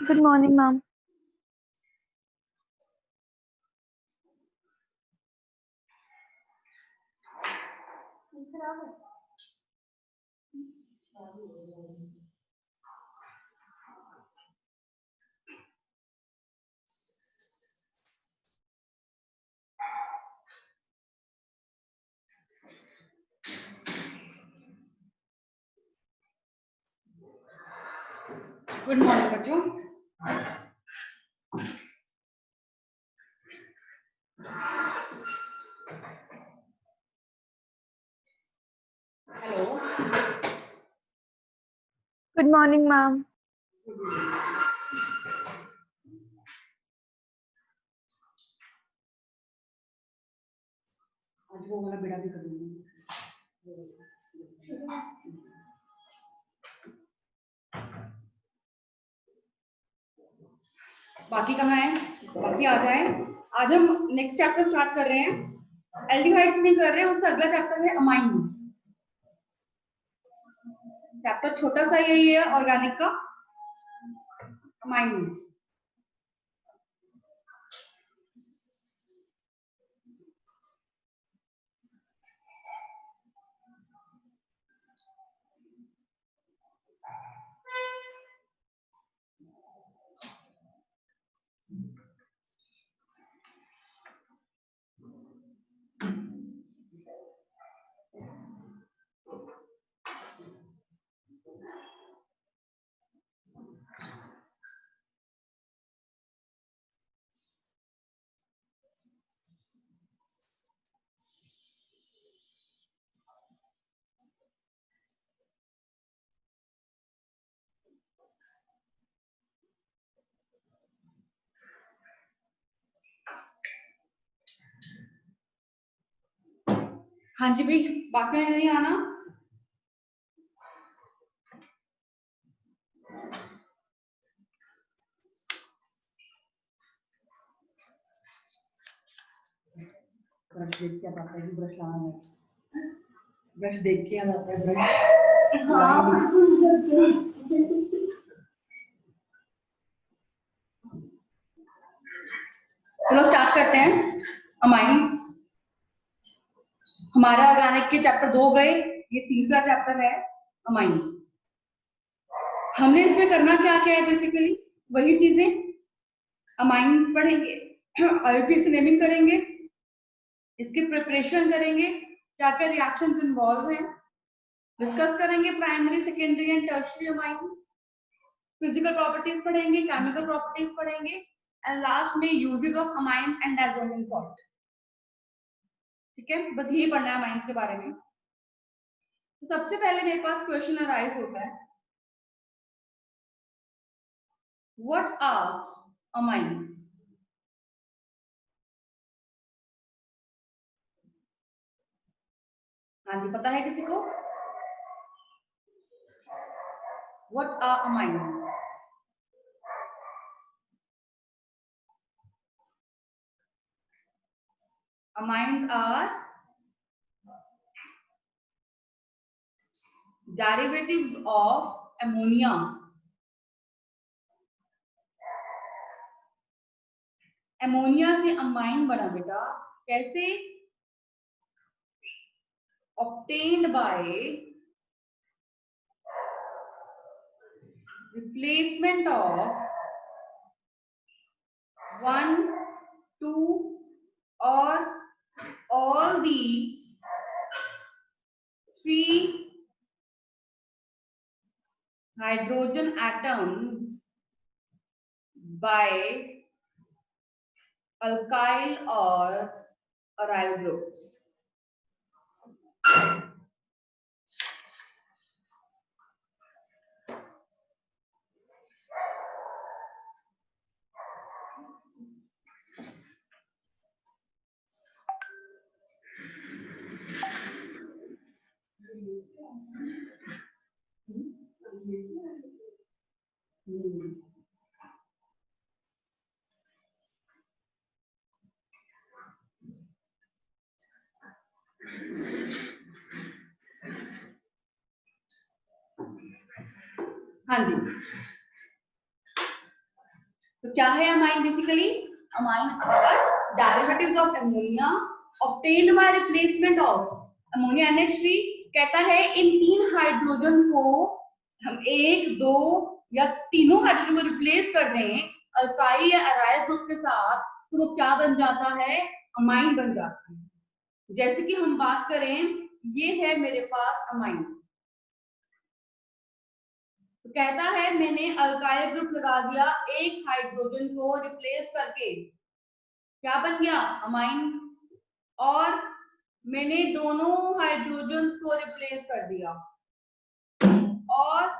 Good morning, ma'am. Good morning बच्चों। Hello. Good morning, ma'am. आज वो वाला बेड़ा भी कर दूंगी। बाकी कहाँ है? बाकी आ जाए। आज हम नेक्स्ट चैप्टर स्टार्ट कर रहे हैं। एल्डिहाइड्स नहीं कर रहे हैं, उसका अगला चैप्टर है अमाइन्स। चैप्टर छोटा सा यही है ऑर्गेनिक का, अमाइन्स। हाँ जी भाई, बाकी नहीं आना। ब्रश देख के आता है कि ब्रश लाना है। ब्रश देख के आ जाता है ब्रश। चलो स्टार्ट करते हैं। अमाइन्स हमारा ऑर्गेनिक के चैप्टर 2 गए, ये तीसरा चैप्टर है अमाइन। हमने इसमें करना क्या क्या है? बेसिकली वही चीजें। अमाइन्स पढ़ेंगे, आईपी से नेमिंग करेंगे, इसकी प्रिपरेशन करेंगे, क्या क्या रिएक्शंस इन्वॉल्व हैं, डिस्कस करेंगे primary secondary and tertiary amines, physical properties पढ़ेंगे, केमिकल प्रॉपर्टीज पढ़ेंगे, एंड लास्ट में uses of amine and diazonium salt. ठीक है, बस यही पढ़ना है अमाइन्स के बारे में। तो सबसे पहले मेरे पास क्वेश्चन अराइज होता है, व्हाट आर अमाइन्स? हाँ जी, पता है किसी को? What are amines? Amines are derivatives of ammonia. Ammonia से अमाइन बना बेटा, कैसे? obtained by replacement of 1, 2 or all the 3 hydrogen atoms by alkyl or aryl groups. हाँ जी, क्या है amine basically? Amine are derivatives of ammonia obtained by replacement of ammonia NH3। कहता है इन 3 हाइड्रोजन को हम 1, 2 या तीनों हाइड्रोजन को रिप्लेस कर दें अल्काइल या अराइल ग्रुप के साथ, तो वो क्या बन जाता है? अमाइन बन जाता है। जैसे कि हम बात करें, ये है मेरे पास अमाइन, तो कहता है मैंने अल्काइल ग्रुप लगा दिया, एक हाइड्रोजन को रिप्लेस करके क्या बन गया? अमाइन। और मैंने दोनों हाइड्रोजन को रिप्लेस कर दिया और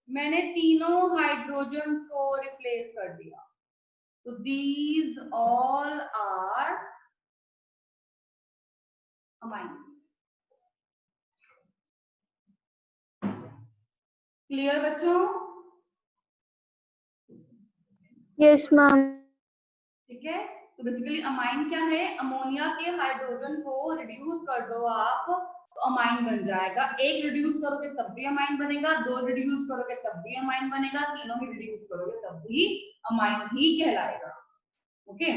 मैंने तीनों हाइड्रोजन को रिप्लेस कर दिया, तो these all are amines. Clear बच्चों? Yes ma'am. ठीक है, तो बेसिकली अमाइन क्या है? अमोनिया के हाइड्रोजन को रिड्यूस कर दो आप तो अमाइन बन जाएगा। एक रिड्यूस करोगे तब भी अमाइन बनेगा, 2 रिड्यूस करोगे तब भी अमाइन बनेगा, तीनों ही रिड्यूस करोगे तब भी अमाइन ही कहलाएगा। ओके,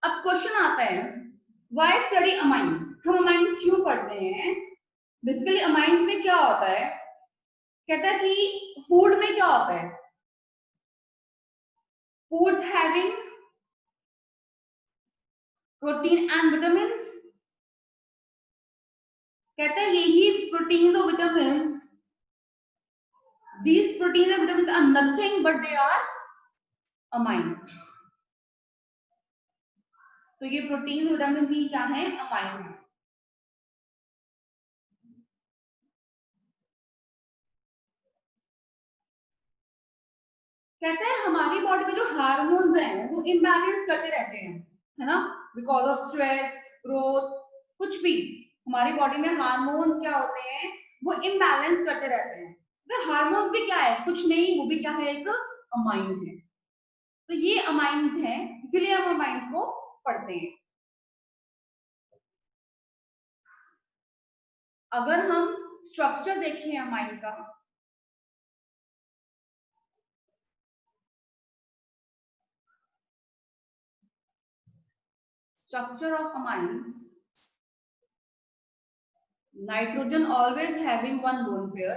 अब क्वेश्चन आता है व्हाई स्टडी अमाइन? हम अमाइन क्यों पढ़ते हैं? बेसिकली अमाइंस में क्या होता है? कहता है कि फूड में क्या होता है? Foods having protein and vitamins. कहता है यही प्रोटीन और vitamins, these proteins and vitamins are nothing but they are amine। तो ये प्रोटीन विटामिन ही क्या है? अमाइन है। कहता है हमारी बॉडी में जो हार्मोन्स हैं वो इम्बैलेंस करते रहते हैं, है ना, बिकॉज ऑफ स्ट्रेस, ग्रोथ, कुछ भी हमारी बॉडी में हार्मोन्स क्या होते हैं? वो इम्बैलेंस करते रहते हैं। तो हार्मोन्स भी क्या है? कुछ नहीं, वो भी क्या है? एक अमाइन है। तो ये अमाइन्स हैं, इसीलिए हम अमाइन्स को पढ़ते हैं। अगर हम स्ट्रक्चर देखें अमाइन का, structure of amines, nitrogen always having one lone pair,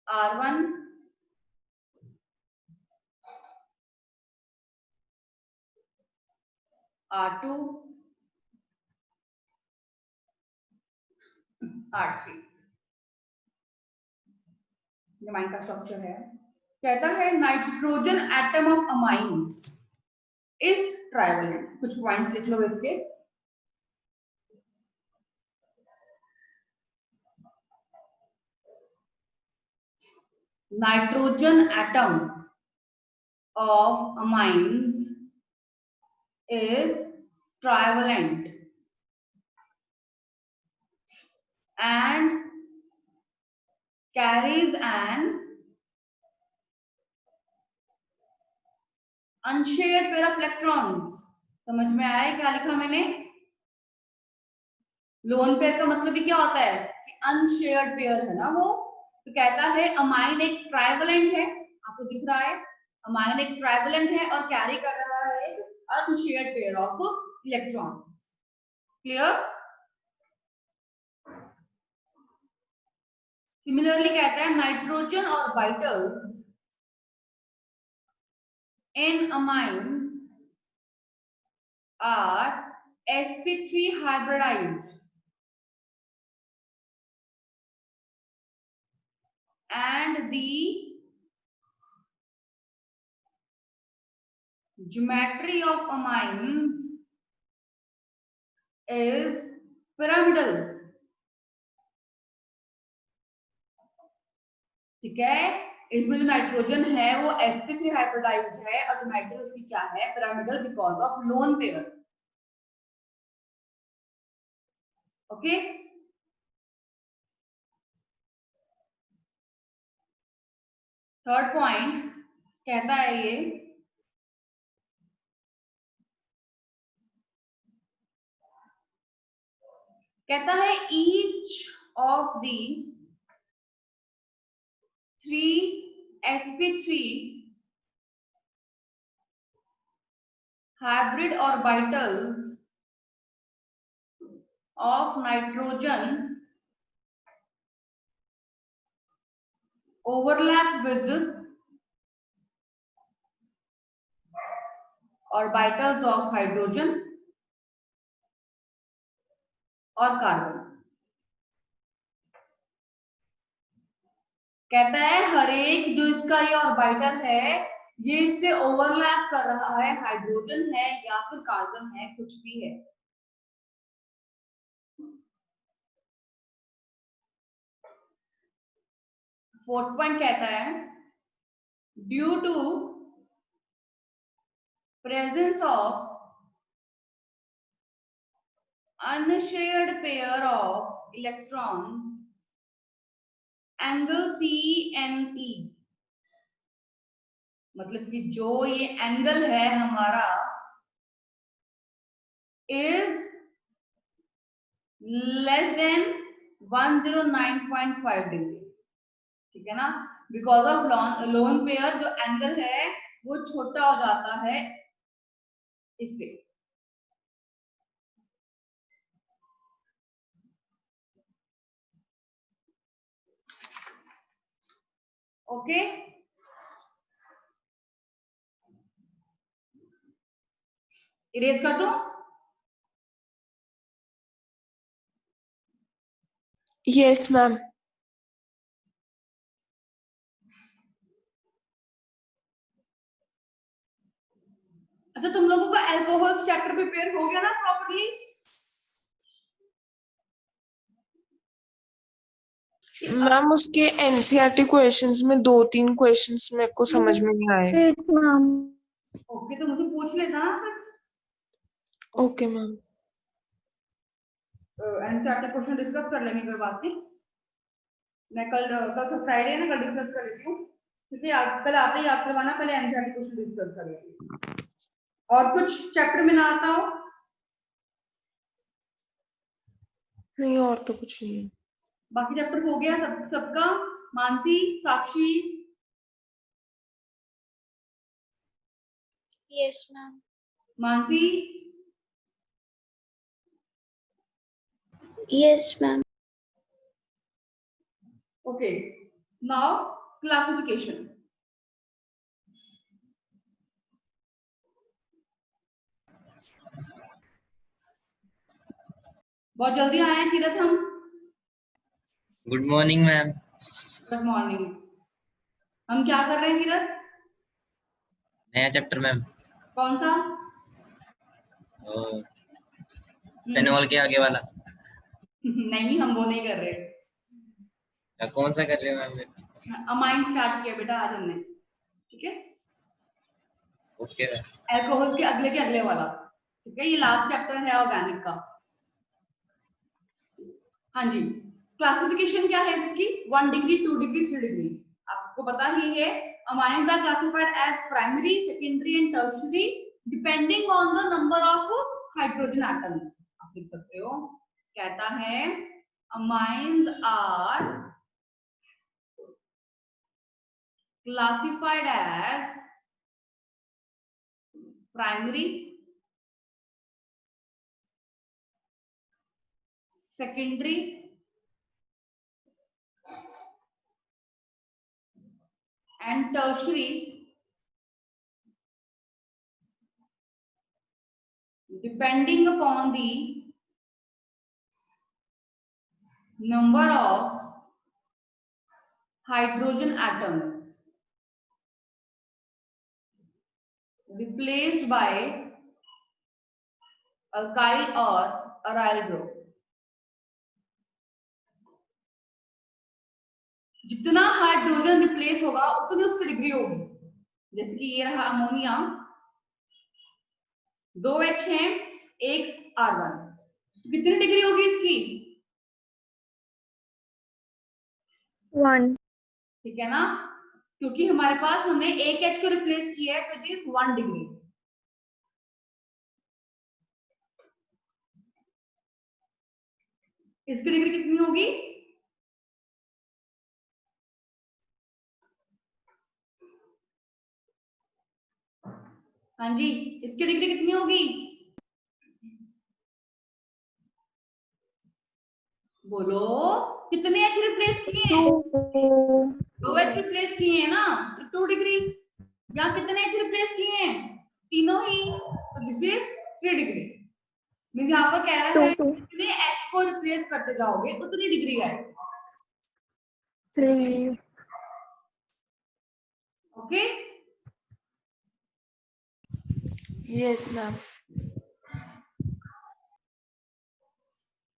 R1, R2, R3। Amine का स्ट्रक्चर है। कहता है nitrogen atom of amine is trivalent. कुछ पॉइंट्स लिख लो इसके। Nitrogen atom of amines is trivalent and carries an unshared pair of electrons। समझ में आया क्या लिखा मैंने? लोन पेयर का मतलब ही क्या होता है? कि अनशेयर्ड पेयर है ना वो। तो कहता है अमाइन एक ट्राइवेलेंट है, आपको दिख रहा है, अमाइन एक ट्राइवेलेंट है और कैरी कर रहा है एक unshared pair of electrons. Clear? Similarly कहता है नाइट्रोजन और vitals in amines are sp3 hybridized and the geometry of amines is pyramidal। ठीक है, इसमें जो नाइट्रोजन है वो sp3 हाइब्रिडाइज्ड है और ज्योमेट्री उसकी क्या है? Pyramidal, because of lone pair. Okay, third point कहता है ये कहता है each of the 3 sp3 hybrid orbitals of nitrogen overlap with orbitals of hydrogen और कार्बन। कहता है हर एक जो इसका ये ऑर्बिटल है ये इससे ओवरलैप कर रहा है, हाइड्रोजन है या फिर कार्बन है, कुछ भी है। फोर्थ पॉइंट कहता है due to presence of unshared pair of electrons angle CME, मतलब कि जो ये एंगल है हमारा इज लेस देन 109.5 डिग्री, ठीक है ना। बिकॉज ऑफ लोन पेयर जो एंगल है वो छोटा हो जाता है इससे। ओके, इरेज कर दो। Yes ma'am. अच्छा, तुम लोगों का अल्कोहल्स चैप्टर प्रिपेयर हो गया ना प्रॉपर्ली? मैम उसके एनसीईआरटी क्वेश्चंस में 2-3 क्वेश्चंस मेरे को समझ में नहीं आए। मैम। ओके, तो मुझे पूछ लेना ना। Okay ma'am. NCERT question discuss कर लेंगे, कोई बात नहीं। मैं कल तो फ्राइडे है ना, कल डिस्कस कर लेती हूँ, क्योंकि कल आते ही याद करवाना, पहले एनसीईआरटी क्वेश्चन डिस्कस कर लेती हूँ। और कुछ चैप्टर में ना आता हो? नहीं, और तो कुछ नहीं है। बाकी चैप्टर हो गया सबका? Mansi, Sakshi? Yes ma'am. Mansi? Yes ma'am. Okay, now classification. बहुत जल्दी आए हैं किरत हम। Good morning ma'am. Good morning. हम क्या कर रहे हैं किरत? नया चैप्टर मैम। कौन सा? फेनॉल के आगे वाला। नहीं, हम वो नहीं कर रहे। कौन सा कर रहे हो मैम? अमाइन स्टार्ट किया बेटा आज हमने, ठीक है। Okay ma'am. अल्कोहल के अगले वाला, ठीक है। ये लास्ट चैप्टर है ऑर्गेनिक का। हाँ जी, क्लासिफिकेशन क्या है इसकी? 1 डिग्री, 2 डिग्री, 3 डिग्री। आपको पता ही है, amines are classified as primary, secondary and tertiary depending on the number of hydrogen atoms. आप लिख सकते हो, कहता है amines are classified as primary, secondary and tertiary depending upon the number of hydrogen atoms replaced by alkyl or aryl group। जितना hydrogen replace होगा उतनी उसकी डिग्री होगी। जैसे कि ये रहा अमोनिया, 2 H है, 1 R1, कितनी डिग्री होगी इसकी? 1। ठीक है ना, क्योंकि हमारे पास हमने 1 H को रिप्लेस किया है, तो इट इज 1 डिग्री। इसकी डिग्री कितनी होगी? हाँ जी, इसकी डिग्री कितनी होगी? बोलो, कितने एच रिप्लेस किए हैं? 2 एच रिप्लेस किए हैं ना, तो 2 डिग्री। यहाँ कितने एच रिप्लेस किए हैं? तीनों ही, तो दिस इज 3 डिग्री। मींस यहाँ पर कह रहा है कितने एच को रिप्लेस करते जाओगे उतनी डिग्री आएगी। 3. Okay, yes ma'am.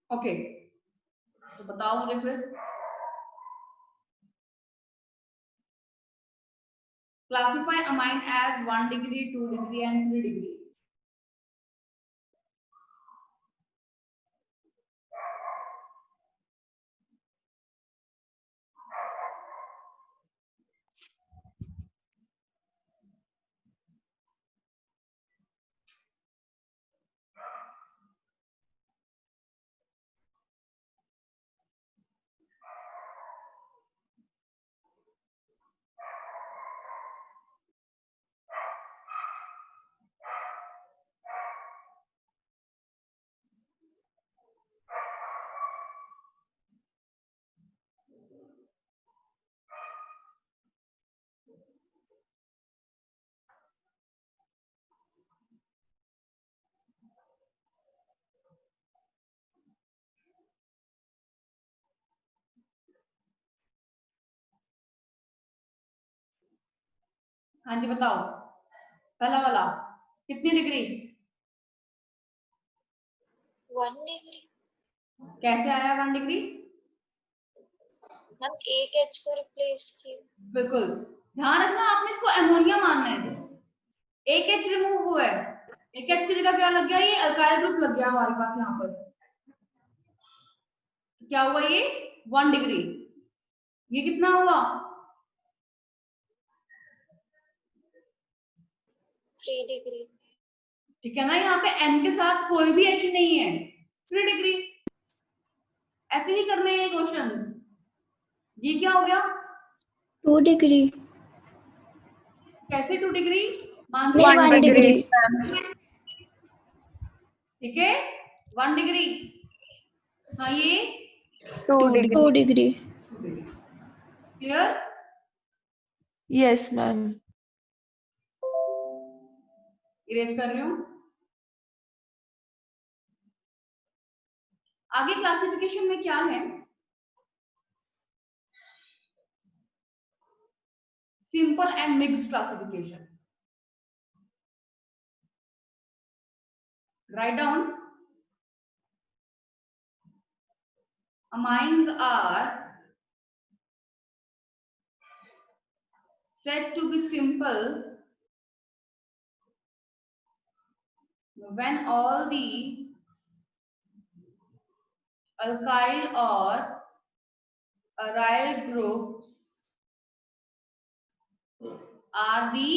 ओके, तो बताओ मुझे फिर, classify amine as 1 degree, 2 degree and 3 degree. हाँ जी बताओ, पहला वाला कितनी डिग्री? 1 डिग्री। कैसे आया 1 डिग्री? मैम एक एच को रिप्लेस किया। बिल्कुल, ध्यान रखना आपने इसको अमोनिया मानना है। एक एच रिमूव हुआ है, एक एच की जगह क्या लग गया? ये अल्काइल ग्रुप लग गया हमारे पास यहाँ पर। तो क्या हुआ ये? 1 डिग्री। ये कितना हुआ? 3 डिग्री। ठीक है ना, यहाँ पे N के साथ कोई भी H नहीं है, 3 डिग्री। ऐसे ही करने हैं क्वेश्चंस। ये क्या हो गया? 2 डिग्री। कैसे 2 डिग्री? मान नहीं 1 डिग्री। ठीक है, 1 डिग्री। हाँ ये 2 degree. Clear? Yes ma'am. Erase कर रही हूँ। आगे क्लासिफिकेशन में क्या है? Simple and mixed classification. Write down, amines are said to be simple when all the alkyl or aryl groups are the,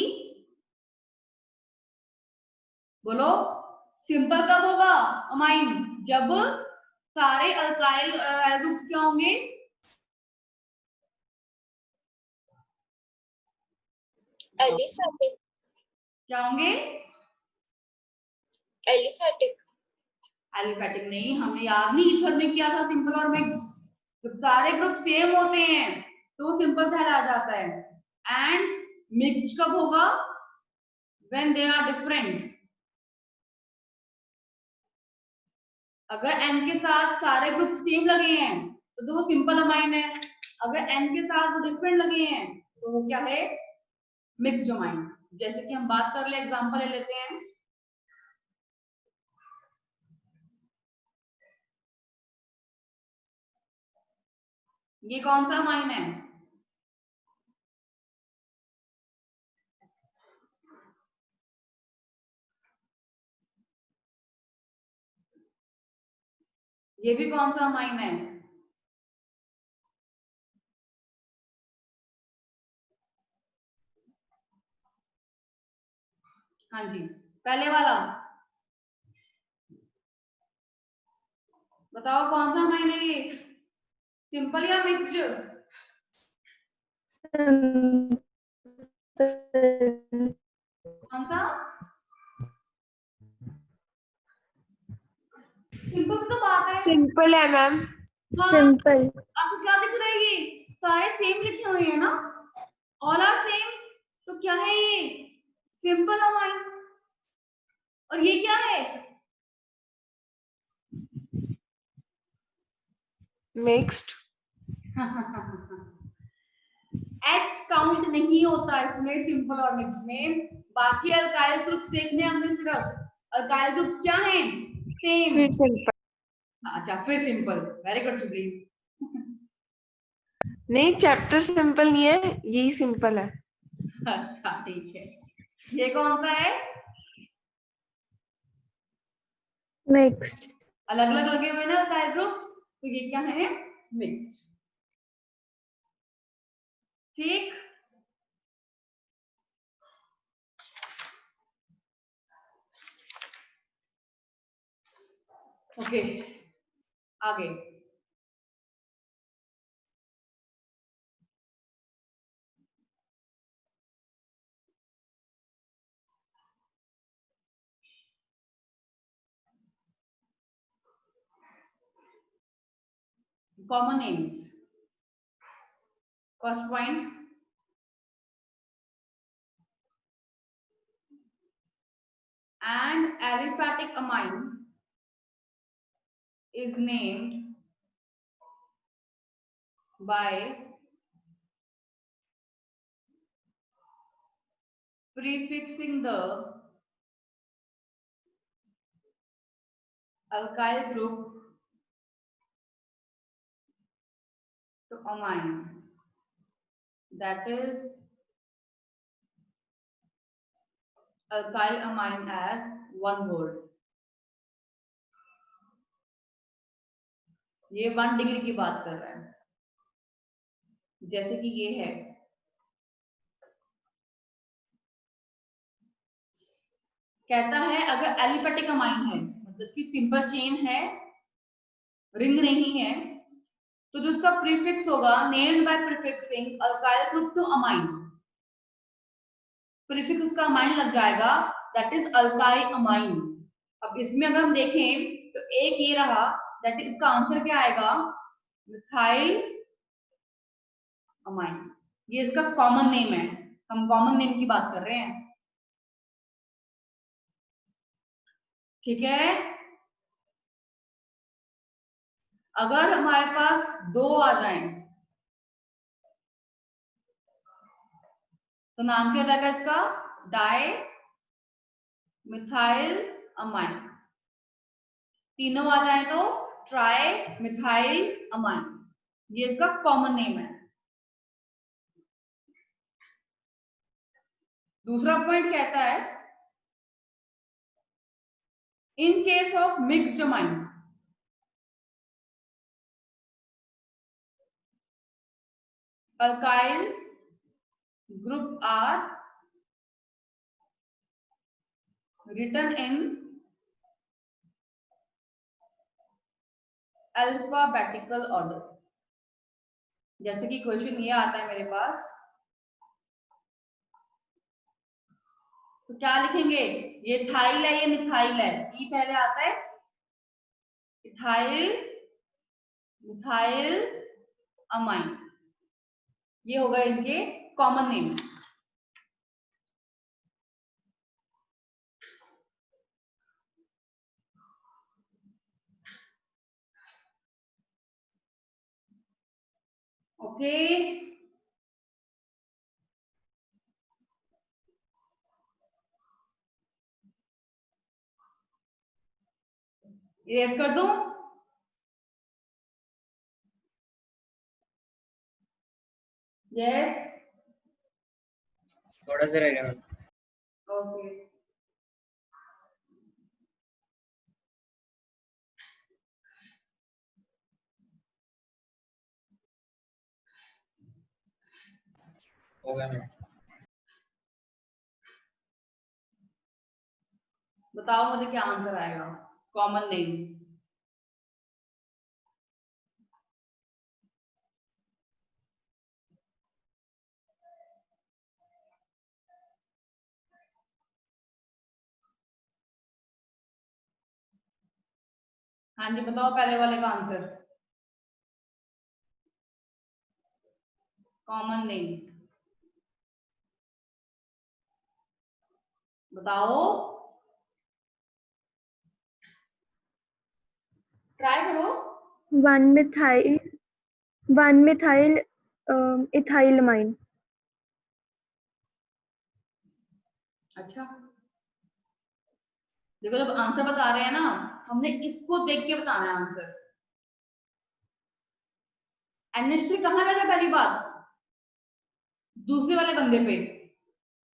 बोलो, सिंपल कब होगा अमाइन? जब सारे अल्काइल और aryl ग्रुप्स क्या होंगे? एलिफैटिक। क्या होंगे? एलिफैटिक। एलिफैटिक नहीं, हमें याद नहीं ईथर में किया था सिंपल और मिक्स। जब सारे ग्रुप सेम होते हैं तो सिंपल कहला जाता है। एंड मिक्स्ड कब होगा? When they are different. अगर एन के साथ सारे ग्रुप सेम लगे हैं तो वो सिंपल अमाइन है। अगर एन के साथ वो डिफरेंट लगे हैं तो वो क्या है? Mixed amine. जैसे कि हम बात कर ले, एग्जांपल ले लेते हैं। ये कौन सा अमाइन है? ये भी कौन सा अमाइन है? हाँ जी, पहले वाला बताओ कौन सा अमाइन है ये? सिंपल या मिक्स्ड? कौन सा? सिंपल तो बात है। सिंपल है मैम। हाँ, सिंपल आपको क्या दिख रहा है? ये सारे सेम लिखे हुए हैं ना, ऑल आर सेम। तो क्या है ये? Simple amine. और ये क्या है? मिक्स्ड। एच काउंट नहीं होता इसमें, सिंपल और मिक्स में। बाकी अल्काइल ग्रुप्स देखने हमने सिर्फ। अल्काइल ग्रुप्स क्या हैं? सेम। फिर सिंपल। अच्छा, फिर सिंपल। Very good शुभली। नहीं, चैप्टर सिंपल नहीं है, यही सिंपल है। अच्छा ठीक है। ये कौन सा है? मिक्स्ड अलग अलग लगे हुए ना अल्काइल ग्रुप्स, तो ये क्या है? मिक्स्ड। ठीक। ओके, आगे। Common names. First point, an aliphatic amine is named by prefixing the alkyl group to amine, that is alkyl amine as one word. ये 1 डिग्री की बात कर रहा है, जैसे कि ये है। कहता है अगर एलिफेटिक अमाइन है, मतलब कि सिंपल चेन है, रिंग नहीं है, तो जो उसका प्रीफिक्स होगा, named by prefixing alkyl group to amine, prefix उसका अमाइन लग जाएगा, दैट इज अल्काइल अमाइन। अब इसमें अगर हम देखें तो एक ये रहा, दैट इज इसका आंसर क्या आएगा? Methyl amine. ये इसका कॉमन नेम है, हम कॉमन नेम की बात कर रहे हैं। ठीक है। अगर हमारे पास दो आ जाएं तो नाम क्या रहेगा इसका? Di methyl amine. तीनों आ जाए तो ट्राई मिथाइल अमाइन। ये इसका कॉमन नेम है। दूसरा पॉइंट कहता है in case of mixed amine, alkyl group are written in alphabetical order। जैसे कि क्वेश्चन ये आता है मेरे पास, तो क्या लिखेंगे? ये थाइल है, ये मिथाइल है, ई पहले आता है, इथाइल मिथाइल अमाइन। ये होगा इनके कॉमन नेम। ओके, इरेज कर दूं? यस। थोड़ा सा रह गया मैम। ओके, हो गया मैम। बताओ मुझे क्या आंसर आएगा? Common name. हाँ जी, बताओ पहले वाले का आंसर। कॉमन नेम बताओ, ट्राई करो। 1-methyl, 1-methyl ethylamine. अच्छा, देखो जब आंसर बता रहे हैं ना, हमने इसको देख के बताना है आंसर। NH3 कहाँ लगा पहली बात? दूसरे वाले बंदे पे।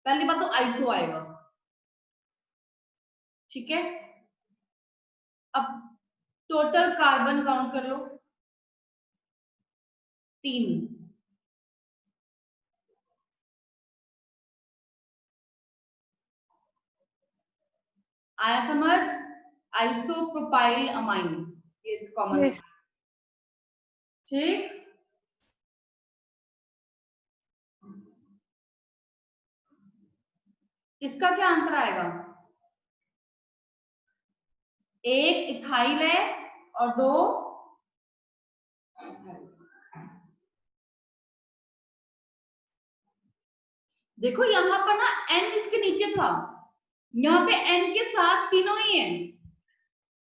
पहली बात तो आइसो आएगा, ठीक है। अब टोटल कार्बन काउंट कर लो, 3। आया समझ? आइसोप्रोपाइल अमाइन, ये इसका कॉमन है, Yes. ठीक। इसका क्या आंसर आएगा? एक इथाइल है और 2 देखो यहाँ पर ना N इसके नीचे था, यहाँ पे N के साथ तीनों ही हैं।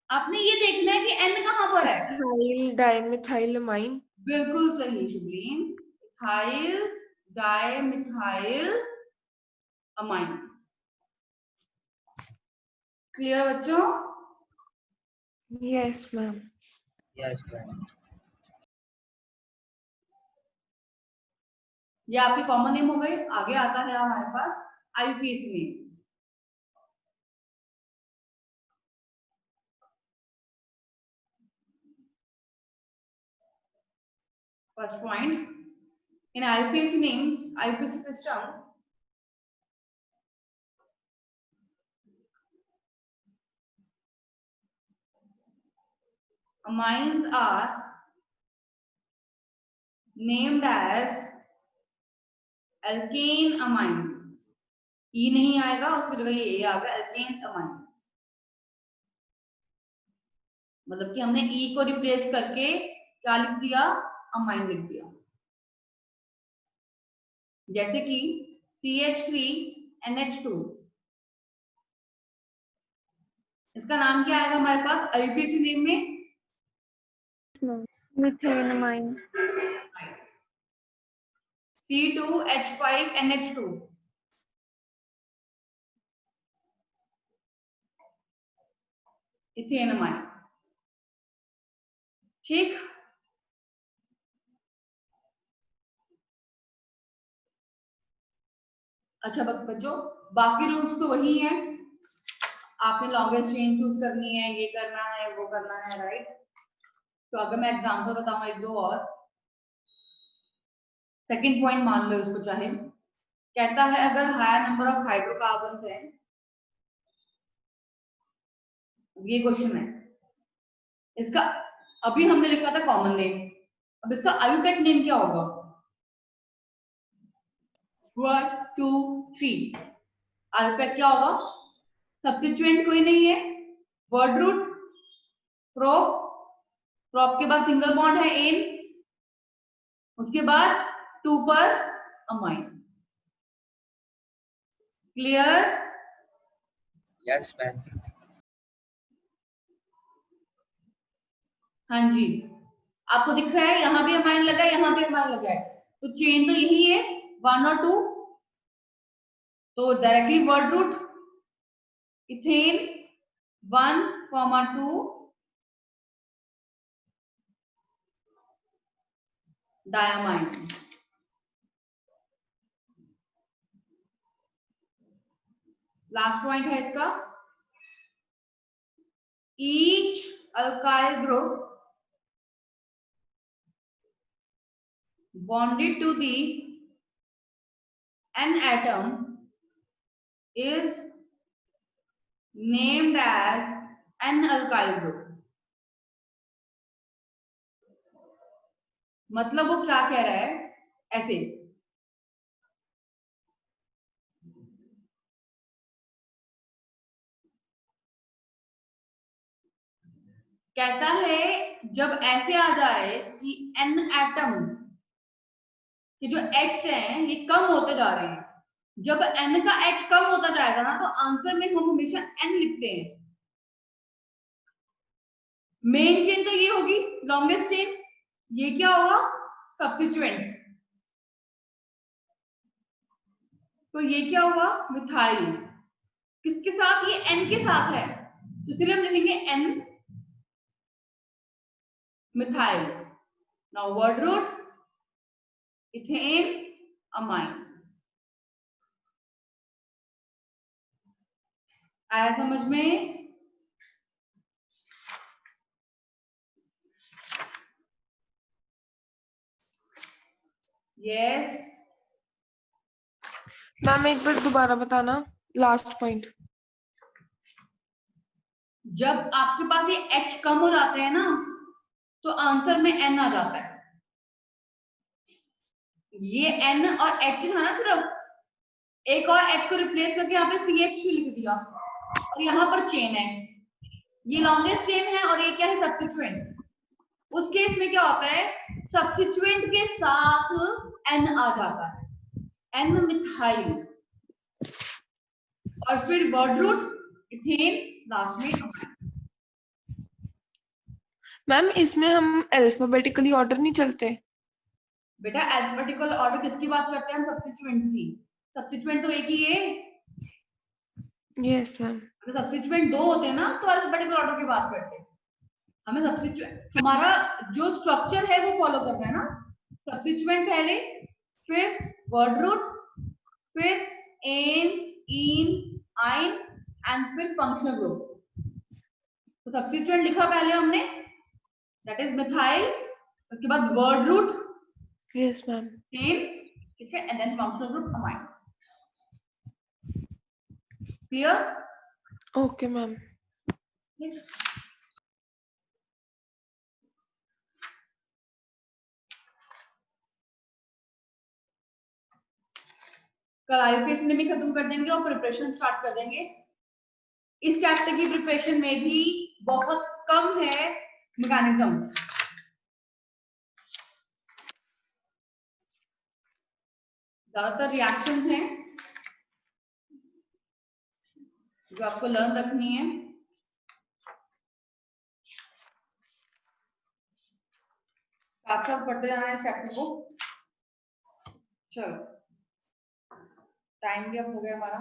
आपने ये देखना है कि N कहाँ पर है। इथाइल डाइमिथाइलमाइन। बिल्कुल सही शुभलीन, इथाइल डाइमिथाइल अमाइन। क्लियर बच्चों? Yes ma'am. Yes ma'am. ये आपकी कॉमन नेम हो गई। आगे आता है हमारे पास IUPAC names. First point, in IUPAC names, IUPAC system, amines are named as alkane amines. E नहीं आएगा, उसकी जगह ये A आ गया, alkanes amines। मतलब कि हमने E को रिप्लेस करके क्या लिख दिया? अमाइन लिख दिया। जैसे कि CH3NH2, इसका नाम क्या आएगा हमारे पास IUPAC नेम में? No. Methanamine. C2H5NH2, इथेनमाइन, ठीक। अच्छा बच्चों, बाकी रूल्स तो वही हैं। आपने लॉन्गेस्ट चेन चूज करनी है, ये करना है, वो करना है, राइट। तो अगर मैं एग्जांपल बताऊं एक दो और, सेकंड पॉइंट मान लो इसको चाहे। कहता है अगर हायर नंबर ऑफ हाइड्रोकार्बन्स है, ये क्वेश्चन है इसका। अभी हमने लिखा था कॉमन नेम, अब इसका आयुपैक नेम क्या होगा? 1 2 3। आयुपैक क्या होगा? सब्स्टिट्यूएंट कोई नहीं है, वर्ड रूट, प्रोप, प्रोप के बाद सिंगल बॉन्ड है एन, उसके बाद 2 पर अमाइन। क्लियर? Yes ma'am. हाँ जी, आपको दिख रहा है यहाँ भी अमाइन लगा है, यहाँ भी अमाइन लगा है, तो चेन तो यही है 1 और 2। तो directly word root ethane 1,2 diamine. Last point है इसका, each alkyl group bonded to the n atom is named as n alkyl group। मतलब वो क्या कह रहा है? ऐसे कहता है जब ऐसे आ जाए कि n एटम कि जो H है ये कम होते जा रहे हैं, जब n का H कम होता जाएगा ना तो आंसर में हम हमेशा n लिखते हैं। मेन चेन तो ये होगी लॉन्गेस्ट चेन, ये क्या होगा सब्स्टिट्यूएंट, तो ये क्या हुआ मिथाइल, किसके साथ, ये n के साथ है तो इसलिए हम लिखेंगे n methyl. Now word root ethane amine. आया समझ में? यस। मैम एक बार दोबारा बताना लास्ट पॉइंट। जब आपके पास ये H कम हो जाते हैं ना तो आंसर में N आ जाता है। ये N और H था ना, सिर्फ एक और H को रिप्लेस करके यहाँ पे CH लिख दिया और यहाँ पर चेन है, ये लॉन्गेस्ट चेन है और ये क्या है सब्स्टिट्यूएंट। उस केस में क्या होता है सब्स्टिट्यूएंट के साथ N आ जाता है, N मिथाइल, और फिर वर्ड रूट इथेन लास्ट में। मैम इसमें हम अल्फाबेटिकली ऑर्डर नहीं चलते? बेटा अल्फाबेटिकल ऑर्डर किसकी बात करते हैं हम, सब्स्टिट्यूएंट्स की। सब्स्टिट्यूएंट तो एक ही है। Yes ma'am. अगर सब्स्टिट्यूएंट दो होते हैं ना तो अल्फाबेटिकल ऑर्डर की बात करते हैं। हमें सब्स्टिट्यूएंट हमारा जो स्ट्रक्चर है वो फॉलो करना है ना, सब्स्टिट्यूएंट पहले, फिर वर्ड रूट, फिर एन इन आइन एंड फिर फंक्शनल ग्रुप। तो सब्स्टिट्यूएंट लिखा पहले हमने, दैट इज मिथाइल, उसके बाद word root yes ma'am. N, ठीक है, and then functional group amine. Clear? Okay ma'am. कल आईपीएस में भी खत्म कर देंगे और प्रिपरेशन स्टार्ट कर देंगे। इस चैप्टर की प्रिपरेशन में भी बहुत कम है मैकेनिज्म, ज्यादातर रिएक्शंस हैं जो आपको लर्न रखनी है। साथ साथ पढ़ते जाना है इस चैप्टर को। चलो टाइम भी अब हो गया हमारा,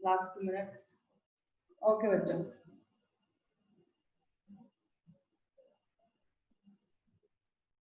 लास्ट 2 मिनट्स। ओके बच्चों।